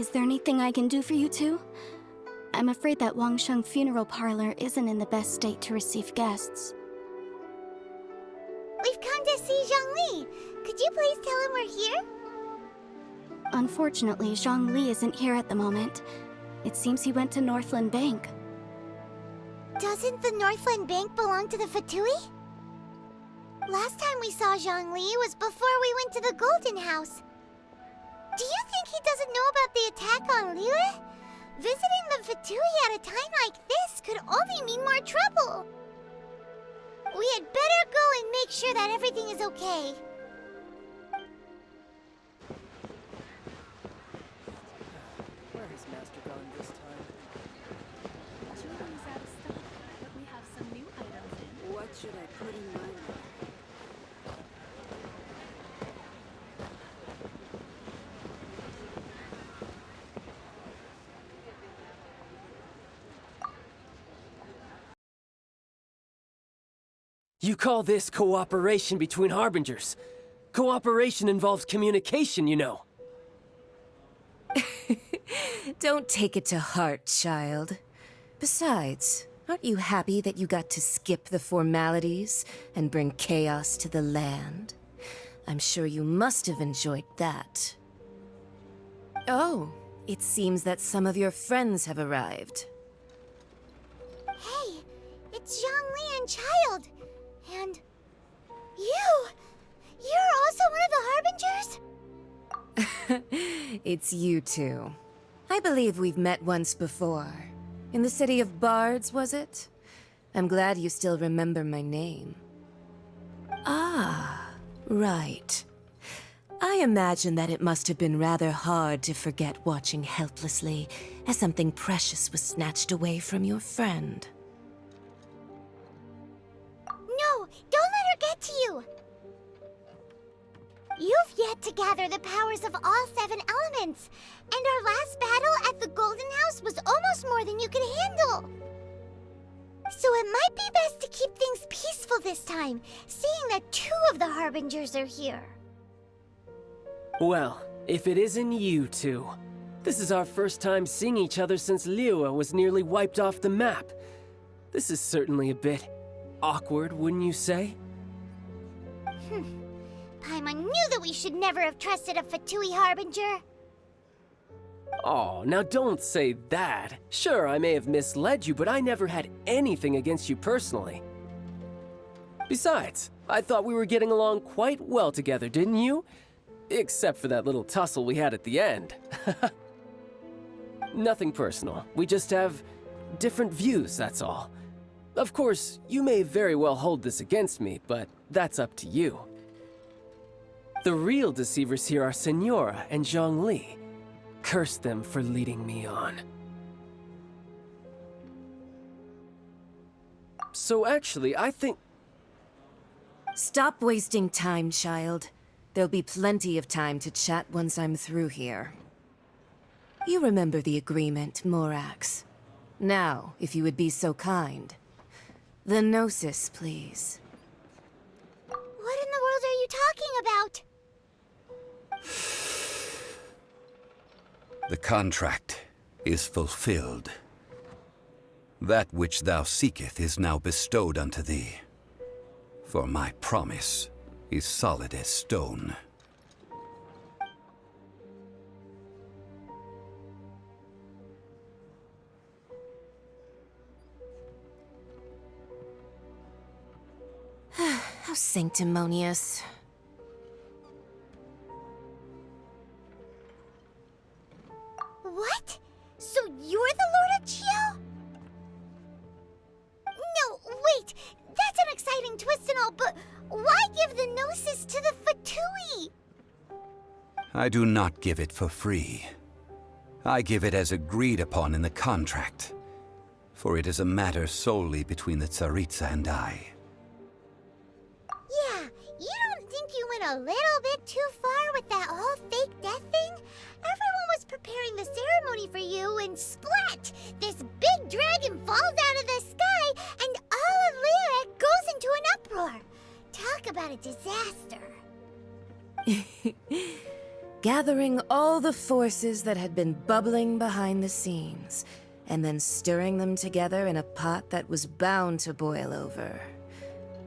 Is there anything I can do for you two? I'm afraid that Wangsheng funeral parlor isn't in the best state to receive guests. We've come to see Zhongli. Could you please tell him we're here? Unfortunately, Zhongli isn't here at the moment. It seems he went to Northland Bank. Doesn't the Northland Bank belong to the Fatui? Last time we saw Zhongli was before we went to the Golden House. Do you think he doesn't know about the attack on Liyue? Visiting the Fatui at a time like this could only mean more trouble. We had better go and make sure that everything is okay. Where has Master gone this time? Jewelry's out of stock, but we have some new items in. What should I put in my mouth? You call this cooperation between Harbingers? Cooperation involves communication, you know. Don't take it to heart, child. Besides, aren't you happy that you got to skip the formalities and bring chaos to the land? I'm sure you must have enjoyed that. Oh, it seems that some of your friends have arrived. Hey, it's Zhongli and Child. And you! You're also one of the Harbingers? It's you two. I believe we've met once before. In the city of Bards, was it? I'm glad you still remember my name. Ah, right. I imagine that it must have been rather hard to forget watching helplessly as something precious was snatched away from your friend. No, don't let her get to you! You've yet to gather the powers of all 7 elements, and our last battle at the Golden House was almost more than you could handle. So it might be best to keep things peaceful this time, seeing that 2 of the Harbingers are here. Well, if it isn't you two. This is our first time seeing each other since Liyue was nearly wiped off the map. This is certainly a bit awkward, wouldn't you say? Paimon knew that we should never have trusted a Fatui Harbinger. Oh, now don't say that. Sure, I may have misled you, but I never had anything against you personally. Besides, I thought we were getting along quite well together, didn't you? Except for that little tussle we had at the end. Nothing personal. We just have different views, that's all. Of course, you may very well hold this against me, but that's up to you. The real deceivers here are Senora and Zhongli. Curse them for leading me on. So actually, I think... Stop wasting time, child. There'll be plenty of time to chat once I'm through here. You remember the agreement, Morax. Now, if you would be so kind. The Gnosis, please. What in the world are you talking about? The contract is fulfilled. That which thou seeketh is now bestowed unto thee. For my promise is solid as stone. How sanctimonious. What? So you're the Lord of Chio? No, wait! That's an exciting twist and all, but why give the Gnosis to the Fatui? I do not give it for free. I give it as agreed upon in the contract. For it is a matter solely between the Tsaritsa and I. Yeah, you don't think you went a little bit too far with that whole fake death thing? Everyone was preparing the ceremony for you, and splat! This big dragon falls out of the sky, and all of Liyue goes into an uproar. Talk about a disaster. gathering all the forces that had been bubbling behind the scenes, and then stirring them together in a pot that was bound to boil over.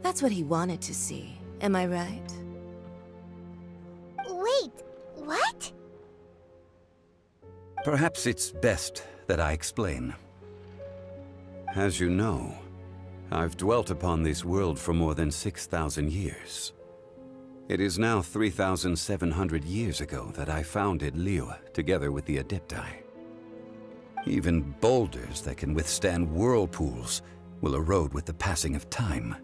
That's what he wanted to see, am I right? Wait, what? Perhaps it's best that I explain. As you know, I've dwelt upon this world for more than 6,000 years. It is now 3,700 years ago that I founded Liyue together with the Adepti. Even boulders that can withstand whirlpools will erode with the passing of time.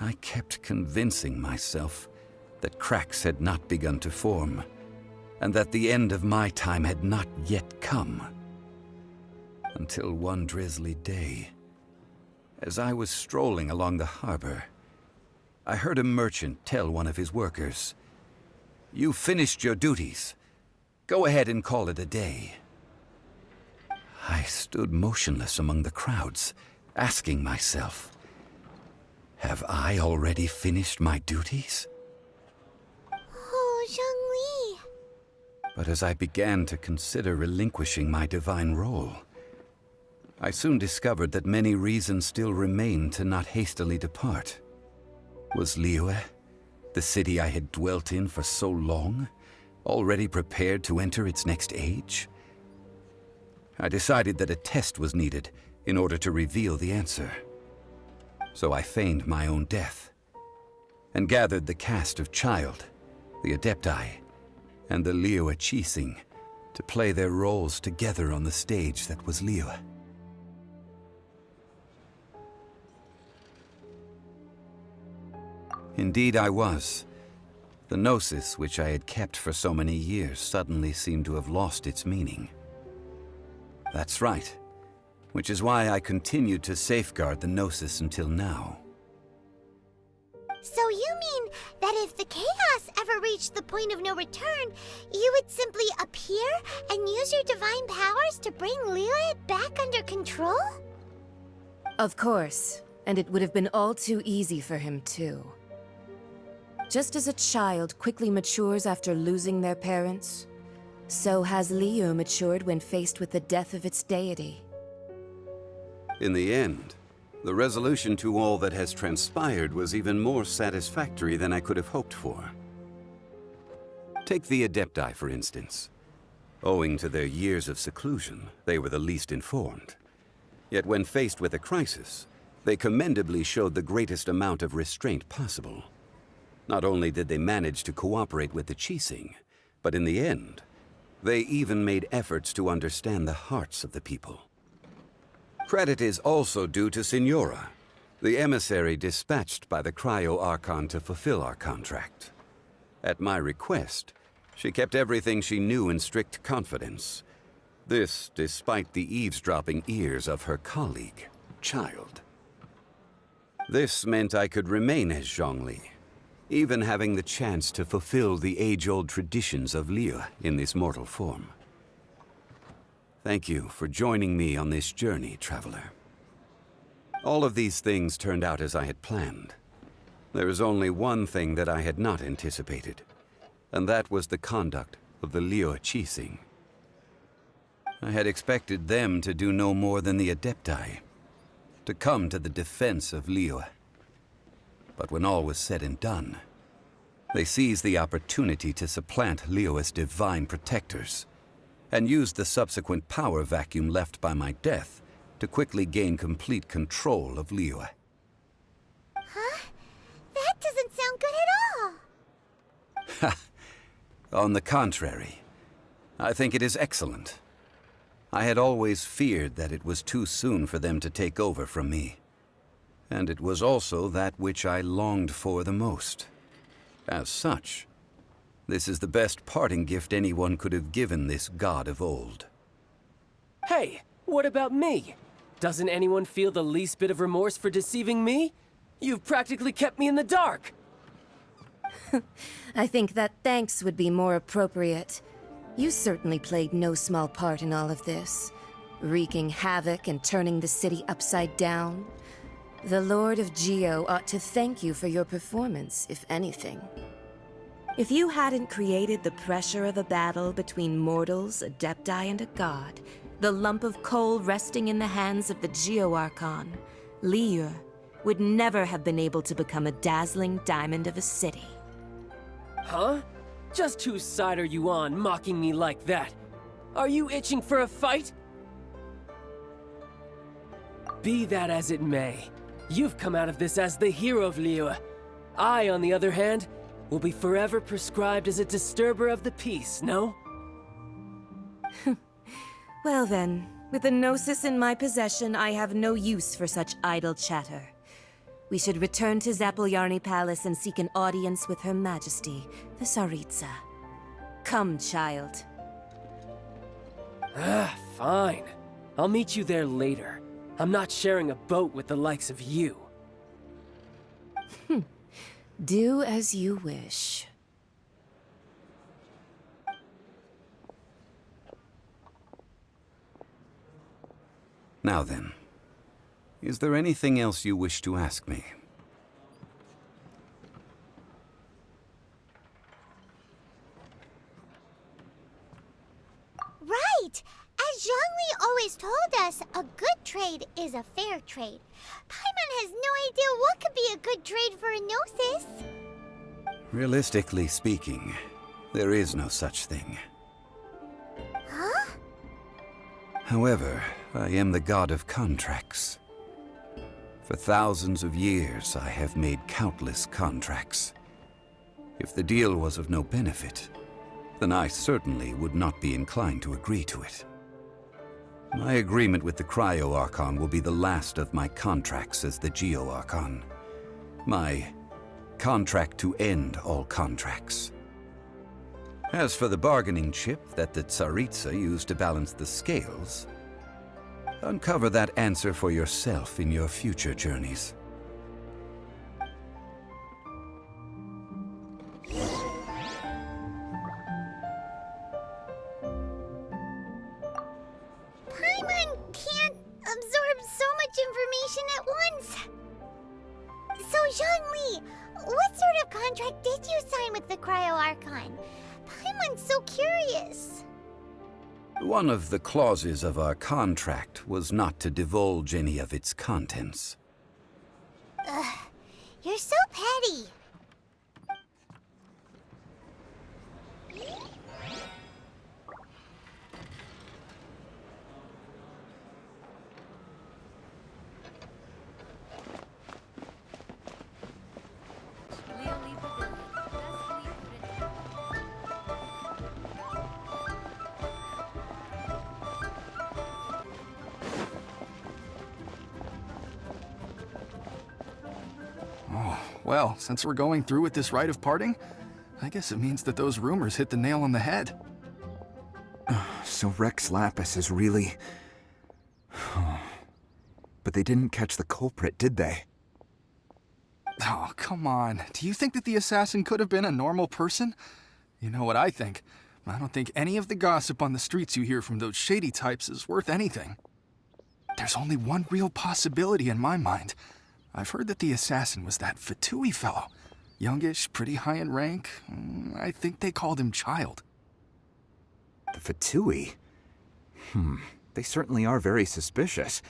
I kept convincing myself that cracks had not begun to form, and that the end of my time had not yet come. Until one drizzly day, as I was strolling along the harbor, I heard a merchant tell one of his workers, "You've finished your duties. Go ahead and call it a day." I stood motionless among the crowds, asking myself, have I already finished my duties? Oh, Zhongli. But as I began to consider relinquishing my divine role, I soon discovered that many reasons still remained to not hastily depart. Was Liyue, the city I had dwelt in for so long, already prepared to enter its next age? I decided that a test was needed in order to reveal the answer. So I feigned my own death, and gathered the cast of Child, the Adepti, and the Liyue Qixing to play their roles together on the stage that was Liyue. Indeed I was. The gnosis which I had kept for so many years suddenly seemed to have lost its meaning. That's right, which is why I continued to safeguard the gnosis until now. So you mean that if the chaos ever reached the point of no return, you would simply appear and use your divine powers to bring Liyue back under control? Of course, and it would have been all too easy for him too. Just as a child quickly matures after losing their parents, so has Liyue matured when faced with the death of its deity. In the end, the resolution to all that has transpired was even more satisfactory than I could have hoped for. Take the Adepti, for instance. Owing to their years of seclusion, they were the least informed. Yet when faced with a crisis, they commendably showed the greatest amount of restraint possible. Not only did they manage to cooperate with the Qixing, but in the end, they even made efforts to understand the hearts of the people. Credit is also due to Signora, the emissary dispatched by the Cryo-Archon to fulfill our contract. At my request, she kept everything she knew in strict confidence. This despite the eavesdropping ears of her colleague, Child. This meant I could remain as Zhongli, even having the chance to fulfill the age-old traditions of Liyue in this mortal form. Thank you for joining me on this journey, Traveler. All of these things turned out as I had planned. There is only one thing that I had not anticipated, and that was the conduct of the Liyue Qixing. I had expected them to do no more than the Adepti, to come to the defense of Liyue. But when all was said and done, they seized the opportunity to supplant Liyue's divine protectors, and used the subsequent power vacuum left by my death to quickly gain complete control of Liyue. Huh? That doesn't sound good at all. On the contrary, I think it is excellent. I had always feared that it was too soon for them to take over from me. And it was also that which I longed for the most. As such, this is the best parting gift anyone could have given this god of old. Hey, what about me? Doesn't anyone feel the least bit of remorse for deceiving me? You've practically kept me in the dark. I think that thanks would be more appropriate. You certainly played no small part in all of this, wreaking havoc and turning the city upside down. The Lord of Geo ought to thank you for your performance, if anything. If you hadn't created the pressure of a battle between mortals, adepti, and a god, the lump of coal resting in the hands of the Geo-Archon, Liu, would never have been able to become a dazzling diamond of a city. Huh? Just whose side are you on, mocking me like that? Are you itching for a fight? Be that as it may, you've come out of this as the hero of Liyue. I, on the other hand, will be forever prescribed as a disturber of the peace, no? Well then, with the Gnosis in my possession, I have no use for such idle chatter. We should return to Zapolyarny Palace and seek an audience with Her Majesty, the Tsaritsa. Come, child. Ah, fine. I'll meet you there later. I'm not sharing a boat with the likes of you. Do as you wish. Now then, is there anything else you wish to ask me? Right! As Zhongli always told us, a good trade is a fair trade. Paimon has no idea what could be a good trade for a Gnosis. Realistically speaking, there is no such thing. Huh? However, I am the god of contracts. For thousands of years, I have made countless contracts. If the deal was of no benefit, then I certainly would not be inclined to agree to it. My agreement with the Cryo-Archon will be the last of my contracts as the Geo-Archon. My contract to end all contracts. As for the bargaining chip that the Tsaritsa used to balance the scales, uncover that answer for yourself in your future journeys. Paimon can't absorb so much information at once. So, Zhongli, what sort of contract did you sign with the Cryo-Archon? Paimon's so curious. One of the clauses of our contract was not to divulge any of its contents. Ugh, you're so petty. Leo leave pavilion. Best leave written. Oh, well, since we're going through with this rite of parting, I guess it means that those rumors hit the nail on the head. So Rex Lapis is really... But they didn't catch the culprit, did they? Oh, come on. Do you think that the assassin could have been a normal person? You know what I think. I don't think any of the gossip on the streets you hear from those shady types is worth anything. There's only one real possibility in my mind. I've heard that the assassin was that Fatui fellow. Youngish, pretty high in rank. I think they called him Child. The Fatui? They certainly are very suspicious.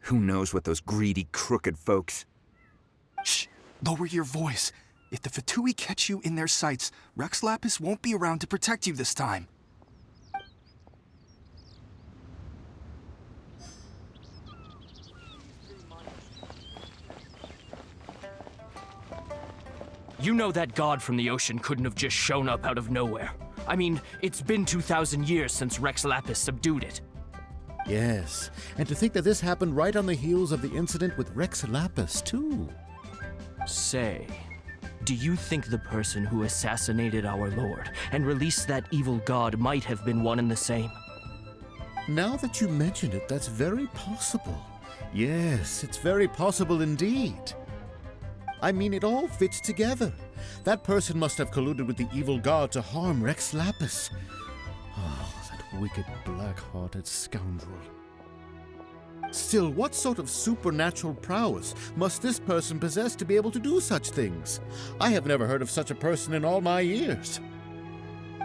Who knows what those greedy, crooked folks... Shh! Lower your voice. If the Fatui catch you in their sights, Rex Lapis won't be around to protect you this time. You know that god from the ocean couldn't have just shown up out of nowhere. I mean, it's been 2,000 years since Rex Lapis subdued it. Yes, and to think that this happened right on the heels of the incident with Rex Lapis, too. Say, do you think the person who assassinated our lord and released that evil god might have been one and the same? Now that you mention it, that's very possible. Yes, it's very possible indeed. I mean, it all fits together. That person must have colluded with the evil god to harm Rex Lapis. Oh, that wicked, black-hearted scoundrel. Still, what sort of supernatural prowess must this person possess to be able to do such things? I have never heard of such a person in all my years.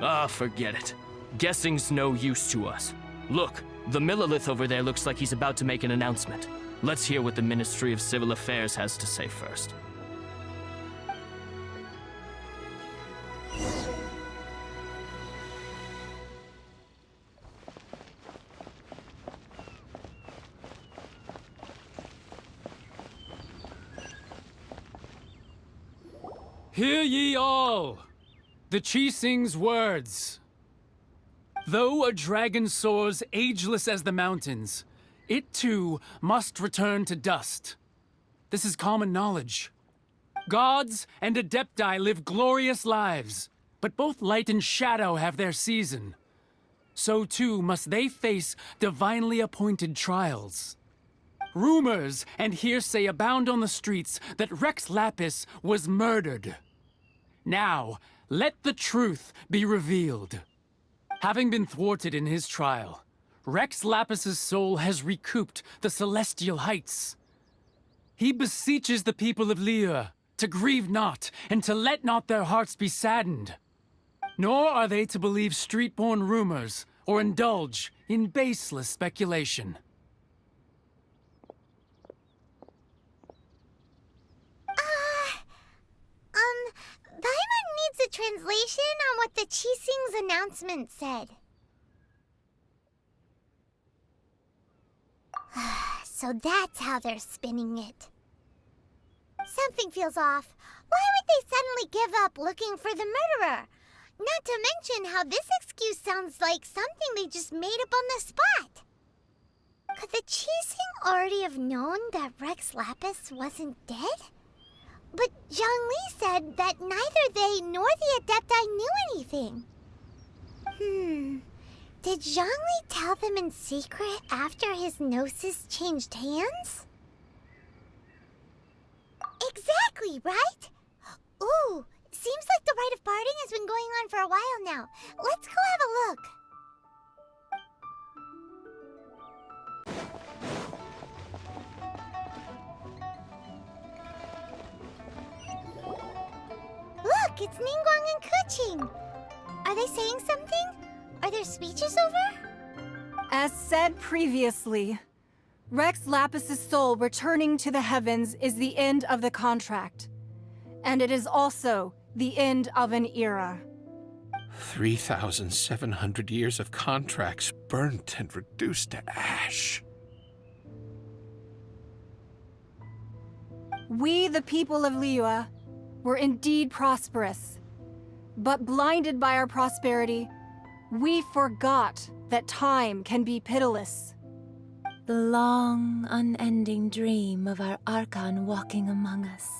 Ah, forget it. Guessing's no use to us. Look, the Millilith over there looks like he's about to make an announcement. Let's hear what the Ministry of Civil Affairs has to say first. Hear ye all, the Chising's words. Though a dragon soars ageless as the mountains, it too must return to dust. This is common knowledge. Gods and Adepti live glorious lives, but both light and shadow have their season. So too must they face divinely appointed trials. Rumors and hearsay abound on the streets that Rex Lapis was murdered. Now, let the truth be revealed. Having been thwarted in his trial, Rex Lapis's soul has recouped the celestial heights. He beseeches the people of Liyue to grieve not and to let not their hearts be saddened. Nor are they to believe street-born rumors or indulge in baseless speculation. Paimon needs a translation on what the Chising's announcement said. So that's how they're spinning it. Something feels off. Why would they suddenly give up looking for the murderer? Not to mention how this excuse sounds like something they just made up on the spot. Could the Chising already have known that Rex Lapis wasn't dead? But Zhongli said that neither they nor the Adepti knew anything. Did Zhongli tell them in secret after his gnosis changed hands? Exactly, right? Ooh, seems like the rite of parting has been going on for a while now. Let's go have a look. Look, it's Ningguang and Keqing. Are they saying something? Are their speeches over? As said previously, Rex Lapis's soul returning to the heavens is the end of the contract. And it is also the end of an era. 3,700 years of contracts burnt and reduced to ash. We, the people of Liyue, were indeed prosperous. But blinded by our prosperity, we forgot that time can be pitiless. The long, unending dream of our Archon walking among us.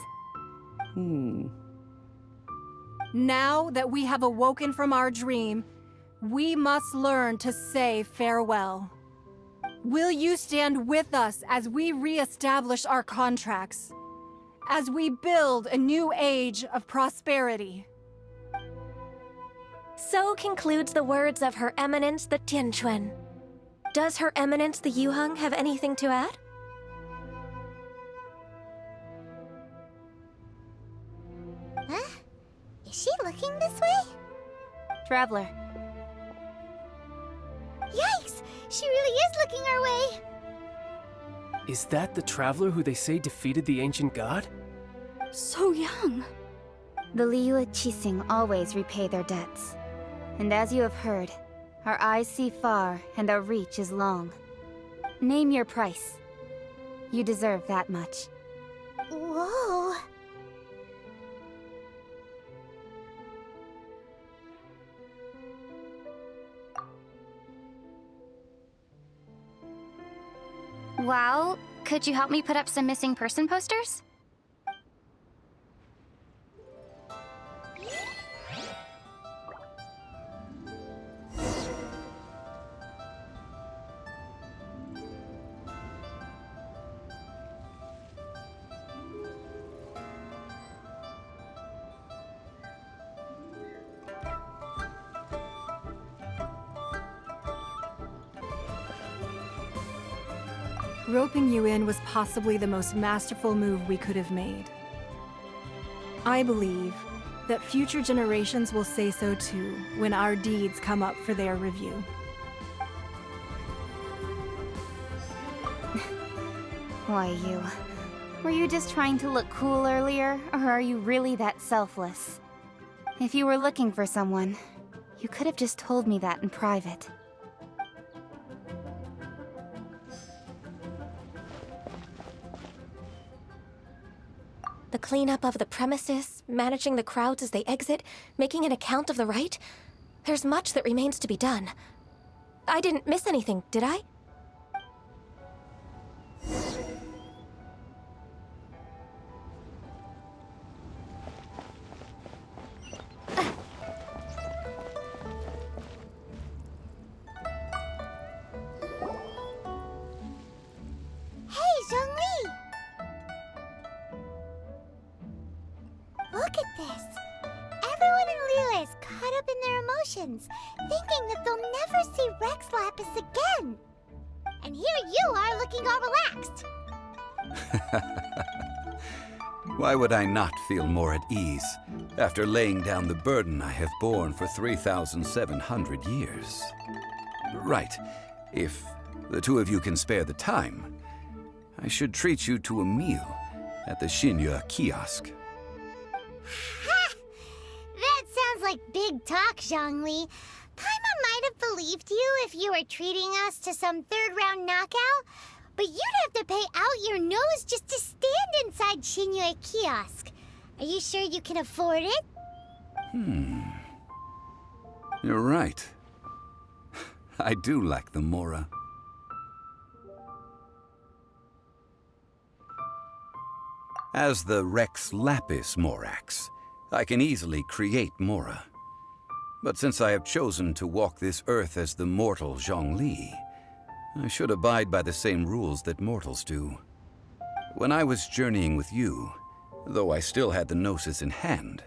Now that we have awoken from our dream, we must learn to say farewell. Will you stand with us as we re-establish our contracts? As we build a new age of prosperity? So concludes the words of Her Eminence the Tianquan. Does Her Eminence the Yuheng have anything to add? Huh? Is she looking this way? Traveler. Yikes! She really is looking our way! Is that the traveler who they say defeated the ancient god? So young. The Liyue Chising always repay their debts. And as you have heard, our eyes see far and our reach is long. Name your price. You deserve that much. Whoa! Well, could you help me put up some missing person posters? Roping you in was possibly the most masterful move we could have made. I believe that future generations will say so too when our deeds come up for their review. Why, you? Were you just trying to look cool earlier, or are you really that selfless? If you were looking for someone, you could have just told me that in private. The cleanup of the premises, managing the crowds as they exit, making an account of the rite. There's much that remains to be done. I didn't miss anything, did I? Hey, Zhongli! Look at this. Everyone in Liyue is caught up in their emotions, thinking that they'll never see Rex Lapis again. And here you are looking all relaxed. Why would I not feel more at ease after laying down the burden I have borne for 3,700 years? Right. If the two of you can spare the time, I should treat you to a meal at the Shinya kiosk. Ha! That sounds like big talk, Zhongli. Paimon might have believed you if you were treating us to some third-round knockout, but you'd have to pay out your nose just to stand inside Shinya kiosk. Are you sure you can afford it? You're right. I do like the Mora. As the Rex Lapis Morax, I can easily create Mora. But since I have chosen to walk this earth as the mortal Zhongli, I should abide by the same rules that mortals do. When I was journeying with you, though I still had the Gnosis in hand,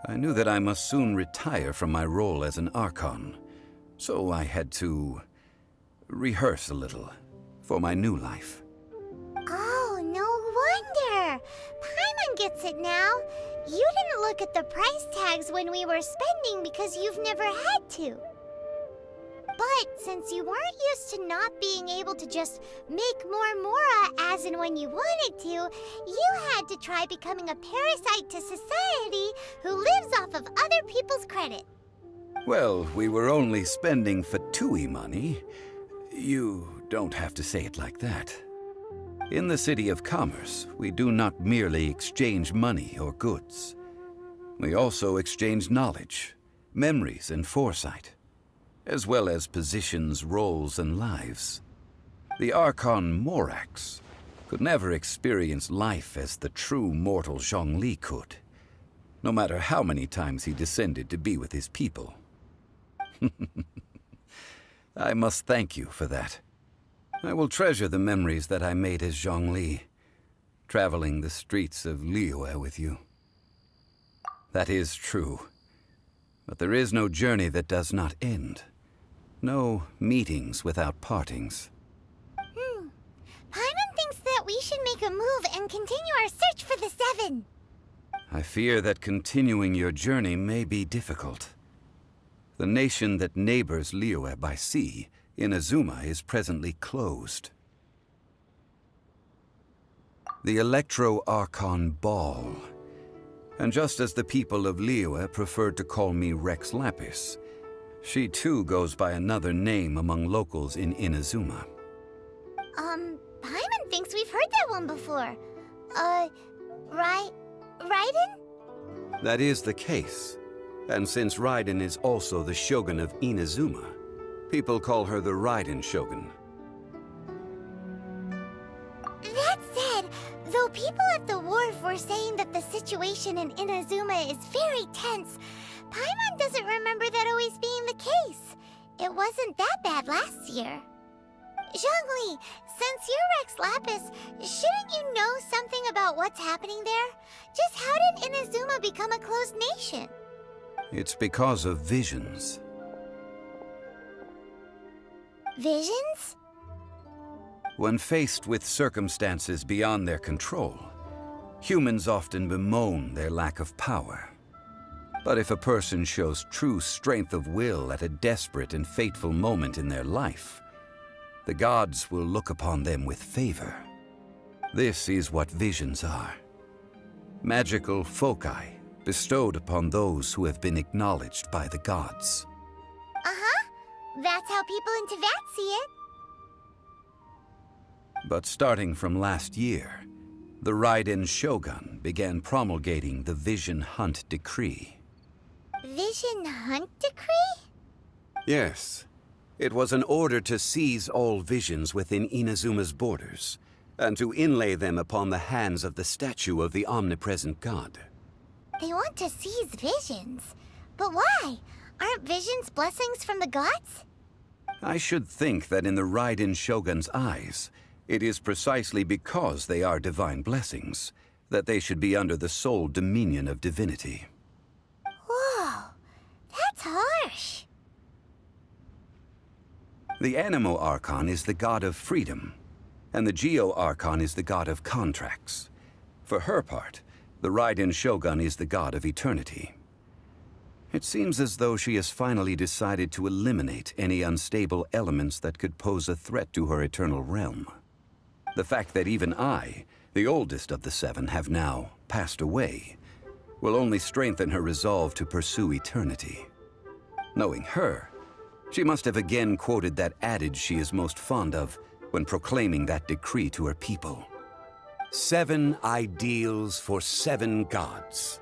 I knew that I must soon retire from my role as an Archon, so I had to rehearse a little for my new life. Oh, no wonder! Paimon gets it now. You didn't look at the price tags when we were spending because you've never had to. But since you weren't used to not being able to just make more Mora as and when you wanted to, you had to try becoming a parasite to society who lives off of other people's credit. Well, we were only spending Fatui money. You don't have to say it like that. In the City of Commerce, we do not merely exchange money or goods. We also exchange knowledge, memories, and foresight, as well as positions, roles, and lives. The Archon Morax could never experience life as the true mortal Zhongli could, no matter how many times he descended to be with his people. I must thank you for that. I will treasure the memories that I made as Zhongli, traveling the streets of Liyue with you. That is true, but there is no journey that does not end. No meetings without partings. Paimon thinks that we should make a move and continue our search for the Seven. I fear that continuing your journey may be difficult. The nation that neighbors Liyue by sea, Inazuma, is presently closed. The Electro-Archon Ball. And just as the people of Liyue preferred to call me Rex Lapis, she too goes by another name among locals in Inazuma. Paimon thinks we've heard that one before. Raiden? That is the case. And since Raiden is also the Shogun of Inazuma, people call her the Raiden Shogun. That said, though people at the wharf were saying that the situation in Inazuma is very tense, Paimon doesn't remember that always being the case. It wasn't that bad last year. Zhongli, since you're Rex Lapis, shouldn't you know something about what's happening there? Just how did Inazuma become a closed nation? It's because of visions. Visions? When faced with circumstances beyond their control, humans often bemoan their lack of power. But if a person shows true strength of will at a desperate and fateful moment in their life, the gods will look upon them with favor. This is what visions are. Magical foci bestowed upon those who have been acknowledged by the gods. Uh-huh. That's how people in Teyvat see it. But starting from last year, the Raiden Shogun began promulgating the Vision Hunt Decree. Vision Hunt Decree? Yes. It was an order to seize all visions within Inazuma's borders, and to inlay them upon the hands of the statue of the omnipresent god. They want to seize visions. But why? Aren't visions blessings from the gods? I should think that in the Raiden Shogun's eyes, it is precisely because they are divine blessings that they should be under the sole dominion of divinity. Whoa, that's harsh. The Anemo Archon is the god of freedom, and the Geo Archon is the god of contracts. For her part, the Raiden Shogun is the god of eternity. It seems as though she has finally decided to eliminate any unstable elements that could pose a threat to her eternal realm. The fact that even I, the oldest of the seven, have now passed away, will only strengthen her resolve to pursue eternity. Knowing her, she must have again quoted that adage she is most fond of when proclaiming that decree to her people. 7 ideals for 7 gods,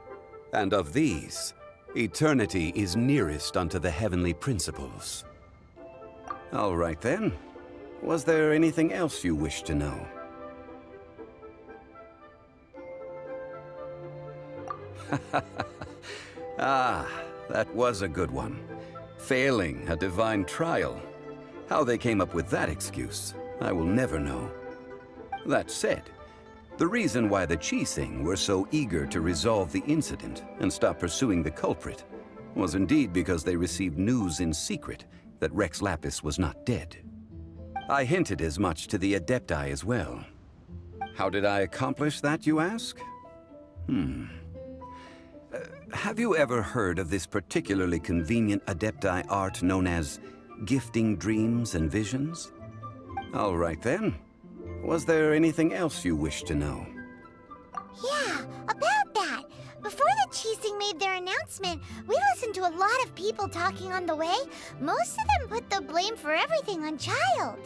and of these, eternity is nearest unto the heavenly principles. All right then. Was there anything else you wish to know? Ah, that was a good one. Failing a divine trial. How they came up with that excuse, I will never know. That said, the reason why the Qixing were so eager to resolve the incident and stop pursuing the culprit was indeed because they received news in secret that Rex Lapis was not dead. I hinted as much to the Adepti as well. How did I accomplish that, you ask? Have you ever heard of this particularly convenient Adepti art known as gifting dreams and visions? All right then. Was there anything else you wish to know? Yeah, about that. Before the Qixing made their announcement, we listened to a lot of people talking on the way. Most of them put the blame for everything on Child.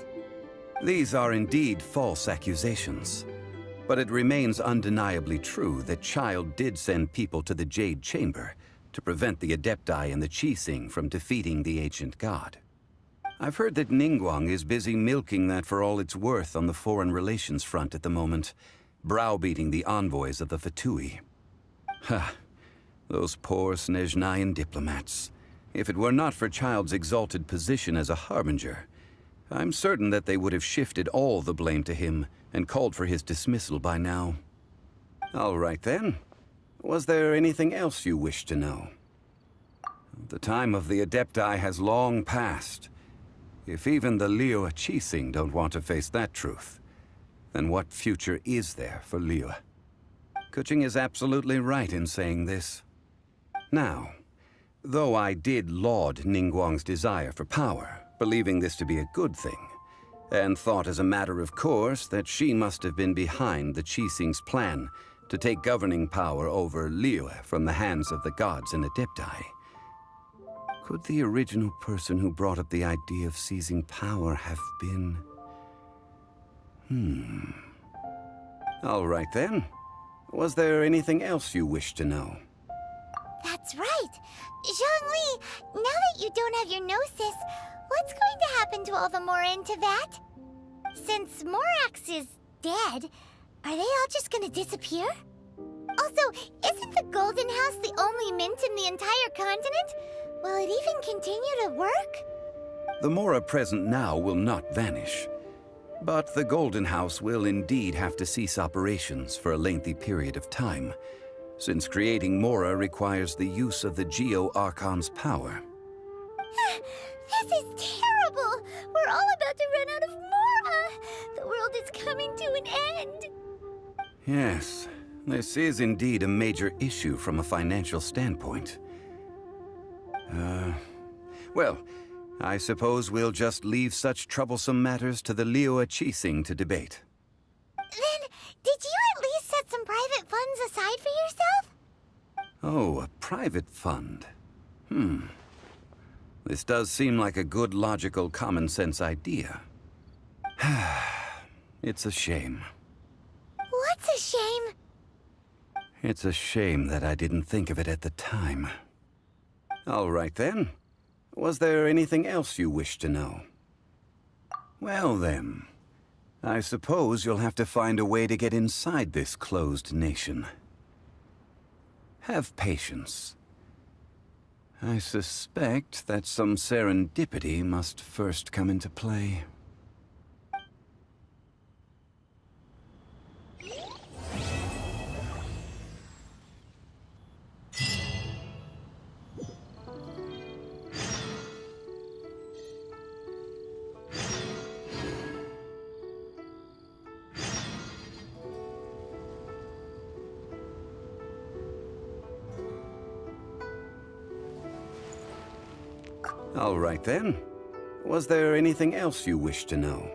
These are indeed false accusations. But it remains undeniably true that Child did send people to the Jade Chamber to prevent the Adepti and the Qixing from defeating the ancient god. I've heard that Ningguang is busy milking that for all it's worth on the foreign relations front at the moment, browbeating the envoys of the Fatui. Ha! Those poor Snezhnayan diplomats. If it were not for Child's exalted position as a harbinger, I'm certain that they would have shifted all the blame to him and called for his dismissal by now. All right then. Was there anything else you wish to know? The time of the Adepti has long passed. If even the Liyue Qixing don't want to face that truth, then what future is there for Liyue? Kuching is absolutely right in saying this. Now, though I did laud Ningguang's desire for power, believing this to be a good thing, and thought as a matter of course that she must have been behind the Qixing's plan to take governing power over Liyue from the hands of the gods and Adepti, could the original person who brought up the idea of seizing power have been... All right then. Was there anything else you wish to know? That's right. Zhongli, now that you don't have your gnosis, what's going to happen to all the Mora in Teyvat? Since Morax is dead, are they all just gonna disappear? Also, isn't the Golden House the only mint in the entire continent? Will it even continue to work? The Mora present now will not vanish. But the Golden House will indeed have to cease operations for a lengthy period of time, since creating Mora requires the use of the Geo Archon's power. This is terrible! We're all about to run out of Mora! The world is coming to an end! Yes, this is indeed a major issue from a financial standpoint. Well, I suppose we'll just leave such troublesome matters to the Liyue Qixing to debate. Then, did you at least set some private funds aside for yourself? Oh, a private fund. This does seem like a good, logical, common-sense idea. It's a shame. What's a shame? It's a shame that I didn't think of it at the time. All right then. Was there anything else you wish to know? Well then, I suppose you'll have to find a way to get inside this closed nation. Have patience. I suspect that some serendipity must first come into play. All right then. Was there anything else you wish to know?